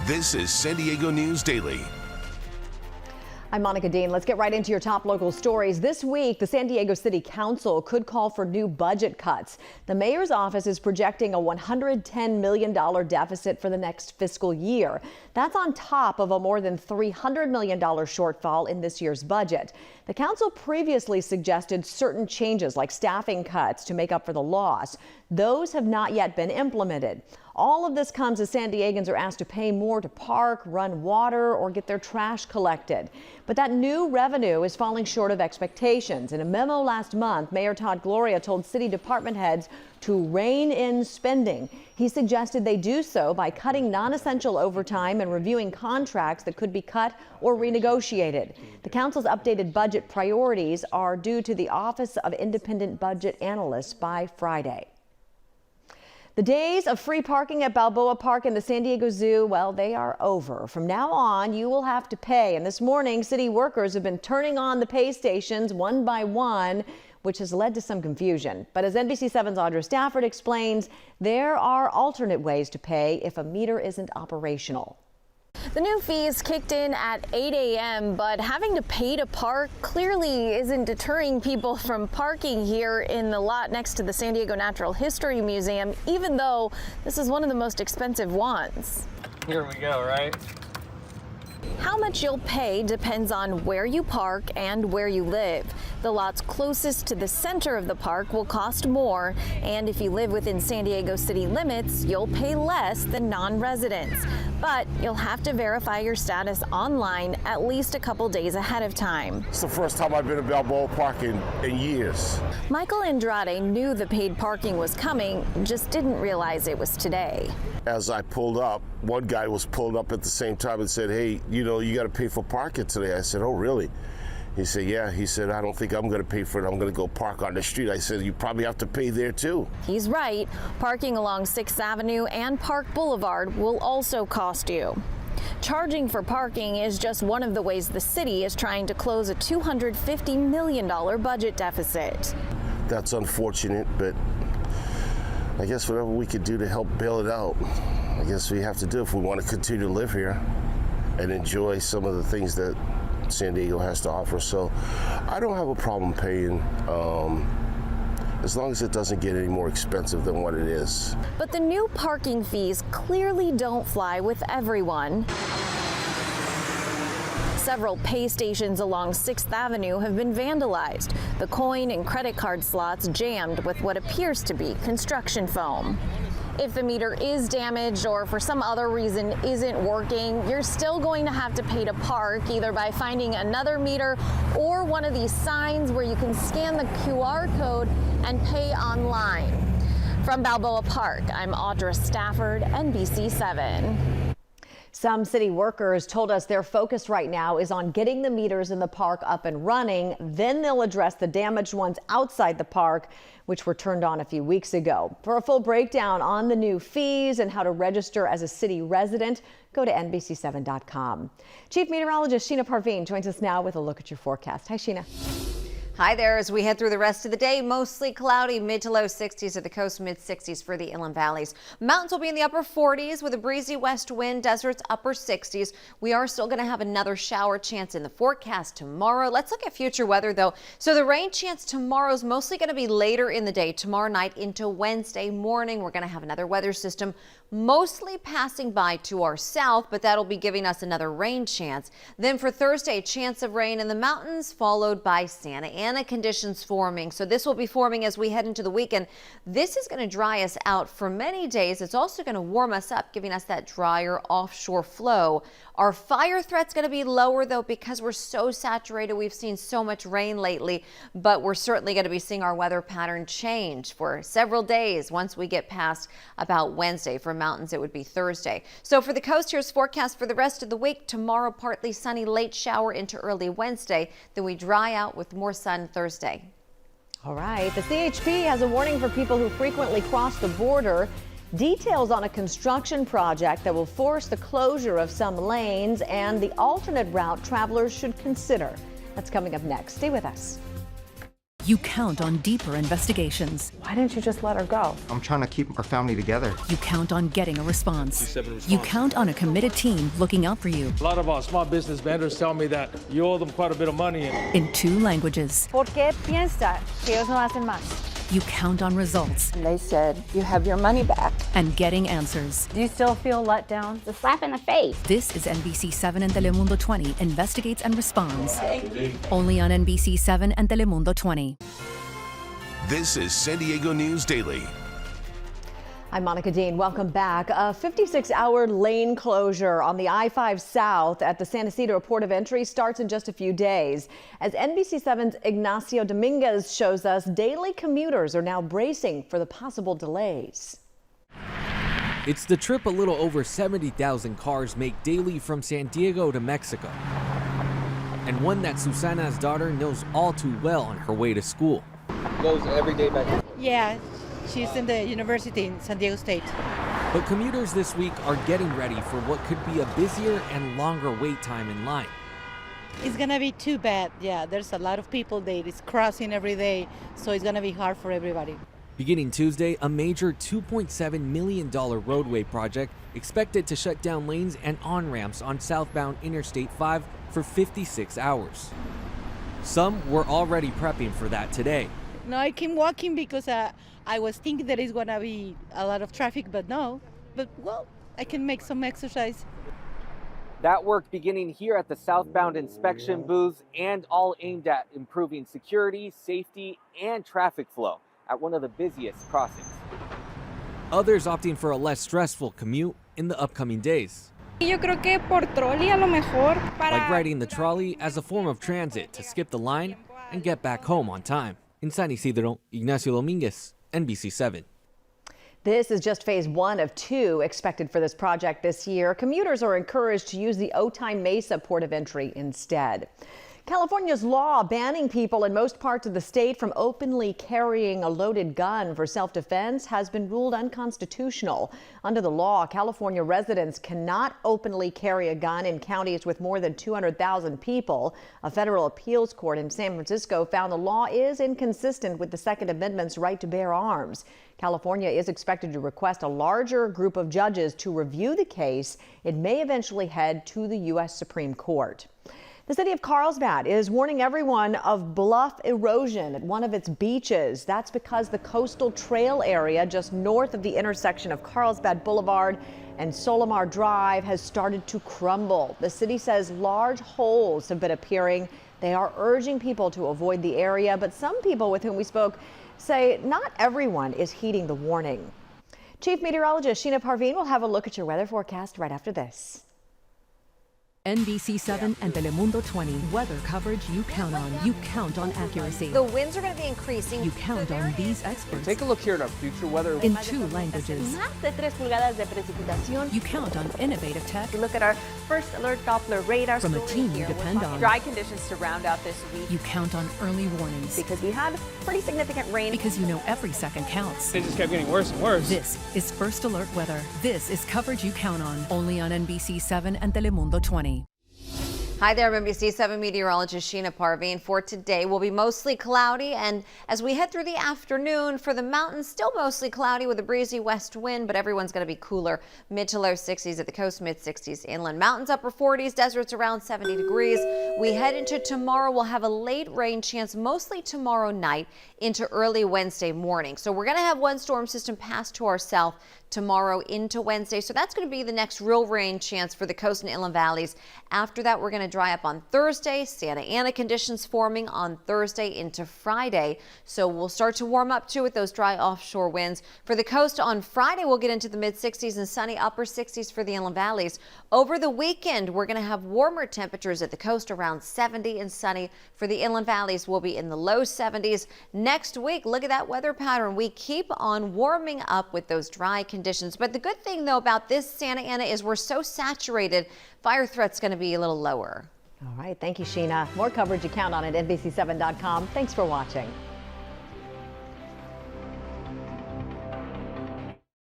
This is San Diego News Daily. I'm Monica Dean. Let's get right into your top local stories. This week, the San Diego City Council could call for new budget cuts. The mayor's office is projecting a $110 million deficit for the next fiscal year. That's on top of a more than $300 million shortfall in this year's budget. The council previously suggested certain changes like staffing cuts to make up for the loss. Those have not yet been implemented. All of this comes as San Diegans are asked to pay more to park, run water, or get their trash collected. But that new revenue is falling short of expectations. In a memo last month, Mayor Todd Gloria told city department heads to rein in spending. He suggested they do so by cutting non-essential overtime and reviewing contracts that could be cut or renegotiated. The council's updated budget priorities are due to the Office of Independent Budget Analysts by Friday. The days of free parking at Balboa Park and the San Diego Zoo, well, they are over. From now on, you will have to pay. And this morning, city workers have been turning on the pay stations one by one, which has led to some confusion. But as NBC7's Audra Stafford explains, there are alternate ways to pay if a meter isn't operational. The new fees kicked in at 8 a.m., but having to pay to park clearly isn't deterring people from parking here in the lot next to the San Diego Natural History Museum, even though this is one of the most expensive ones. Here we go, right? How much you'll pay depends on where you park and where you live. The lots closest to the center of the park will cost more, and if you live within San Diego city limits, you'll pay less than non-residents. But you'll have to verify your status online at least a couple days ahead of time. It's the first time I've been to Balboa Park in years. Michael Andrade knew the paid parking was coming, just didn't realize it was today. As I pulled up, one guy was pulled up at the same time and said, "Hey, you know, you got to pay for parking today." I said, "Oh, really?" He said, "Yeah." He said, "I don't think I'm going to pay for it. I'm going to go park on the street." I said, "You probably have to pay there too." He's right. Parking along 6th Avenue and Park Boulevard will also cost you. Charging for parking is just one of the ways the city is trying to close a $250 million budget deficit. That's unfortunate, but I guess whatever we could do to help bail it out, I guess we have to do if we want to continue to live here and enjoy some of the things that San Diego has to offer. So I don't have a problem paying as long as it doesn't get any more expensive than what it is. But the new parking fees clearly don't fly with everyone. Several pay stations along 6th Avenue have been vandalized. The coin and credit card slots jammed with what appears to be construction foam. If the meter is damaged or for some other reason isn't working, you're still going to have to pay to park, either by finding another meter or one of these signs where you can scan the QR code and pay online. From Balboa Park, I'm Audra Stafford, NBC7. Some city workers told us their focus right now is on getting the meters in the park up and running. Then they'll address the damaged ones outside the park, which were turned on a few weeks ago. For a full breakdown on the new fees and how to register as a city resident, go to NBC7.com. Chief Meteorologist Sheena Parveen joins us now with a look at your forecast. Hi, Sheena. Hi there. As we head through the rest of the day, mostly cloudy, mid to low 60s at the coast, mid 60s for the inland valleys. Mountains will be in the upper 40s with a breezy west wind, deserts upper 60s. We are still going to have another shower chance in the forecast tomorrow. Let's look at future weather though. So the rain chance tomorrow is mostly going to be later in the day, tomorrow night into Wednesday morning. We're going to have another weather system mostly passing by to our south, but that'll be giving us another rain chance. Then for Thursday, chance of rain in the mountains followed by Santa Ana conditions forming. So this will be forming as we head into the weekend. This is going to dry us out for many days. It's also going to warm us up, giving us that drier offshore flow. Our fire threat's going to be lower though because we're so saturated. We've seen so much rain lately, but we're certainly going to be seeing our weather pattern change for several days once we get past about Wednesday. For mountains, it would be Thursday. So for the coast, here's forecast for the rest of the week. Tomorrow, partly sunny, late shower into early Wednesday. Then we dry out with more sun Thursday. All right. The CHP has a warning for people who frequently cross the border. Details on a construction project that will force the closure of some lanes and the alternate route travelers should consider. That's coming up next. Stay with us. You count on deeper investigations. Why didn't you just let her go? I'm trying to keep our family together. You count on getting a response. You count on a committed team looking out for you. A lot of our small business vendors tell me that you owe them quite a bit of money. In 2 languages. ¿Por qué piensa que ellos no hacen más? You count on results. And they said, you have your money back. And getting answers. Do you still feel let down? It's a slap in the face. This is NBC 7 and Telemundo 20 investigates and responds. Only on NBC 7 and Telemundo 20. This is San Diego News Daily. I'm Monica Dean. Welcome back. A 56-hour lane closure on the I-5 South at the San Ysidro Port of Entry starts in just a few days. As NBC7's Ignacio Dominguez shows us, daily commuters are now bracing for the possible delays. It's the trip a little over 70,000 cars make daily from San Diego to Mexico, and one that Susana's daughter knows all too well on her way to school. Goes every day back. Yeah, she's in the university in San Diego State. But commuters this week are getting ready for what could be a busier and longer wait time in line. It's gonna be too bad. Yeah, there's a lot of people that is crossing every day, so it's gonna be hard for everybody. Beginning Tuesday, a major $2.7 million roadway project expected to shut down lanes and on-ramps on southbound Interstate 5 for 56 hours. Some were already prepping for that today. No, I came walking because I was thinking that it's gonna be a lot of traffic, but no. But well, I can make some exercise. That work beginning here at the southbound inspection booths and all aimed at improving security, safety, and traffic flow at one of the busiest crossings. Others opting for a less stressful commute in the upcoming days. Yo creo que por trolley a lo mejor para... Like riding the trolley as a form of transit to skip the line and get back home on time. In San Ysidro, Ignacio Dominguez, NBC 7. This is just phase 1 of 2 expected for this project this year. Commuters are encouraged to use the Otay Mesa port of entry instead. California's law banning people in most parts of the state from openly carrying a loaded gun for self-defense has been ruled unconstitutional. Under the law, California residents cannot openly carry a gun in counties with more than 200,000 people. A federal appeals court in San Francisco found the law is inconsistent with the Second Amendment's right to bear arms. California is expected to request a larger group of judges to review the case. It may eventually head to the U.S. Supreme Court. The city of Carlsbad is warning everyone of bluff erosion at one of its beaches. That's because the coastal trail area just north of the intersection of Carlsbad Boulevard and Solomar Drive has started to crumble. The city says large holes have been appearing. They are urging people to avoid the area, but some people with whom we spoke say not everyone is heeding the warning. Chief Meteorologist Sheena Parveen will have a look at your weather forecast right after this. NBC 7 and Telemundo 20. Weather coverage you count on. You count on accuracy. The winds are going to be increasing. You count on these experts. Take a look here at our future weather. In 2 languages. Más de 3 pulgadas de precipitación. You count on innovative tech. Look at our first alert Doppler radar. From a team you depend on. Dry conditions to round out this week. You count on early warnings. Because we had pretty significant rain. Because you know every second counts. It just kept getting worse and worse. This is First Alert Weather. This is coverage you count on. Only on NBC 7 and Telemundo 20. Hi there, I'm NBC 7 meteorologist Sheena Parveen. For today, will be mostly cloudy, and as we head through the afternoon, for the mountains, still mostly cloudy with a breezy west wind, but everyone's going to be cooler. Mid to low 60s at the coast, mid 60s inland. Mountains upper 40s, deserts around 70 degrees. We head into tomorrow. We'll have a late rain chance, mostly tomorrow night into early Wednesday morning. So we're going to have one storm system pass to our south tomorrow into Wednesday. So that's going to be the next real rain chance for the coast and inland valleys. After that, we're going to dry up on Thursday. Santa Ana conditions forming on Thursday into Friday. So we'll start to warm up too with those dry offshore winds. For the coast on Friday, we'll get into the mid 60s and sunny upper 60s for the inland valleys. Over the weekend, we're going to have warmer temperatures at the coast around 70 and sunny. For the inland valleys, we'll be in the low 70s. Next week, look at that weather pattern. We keep on warming up with those dry conditions. But the good thing, though, about this Santa Ana is we're so saturated, fire threat's going to be a little lower. All right. Thank you, Sheena. More coverage you count on at NBC7.com. Thanks for watching.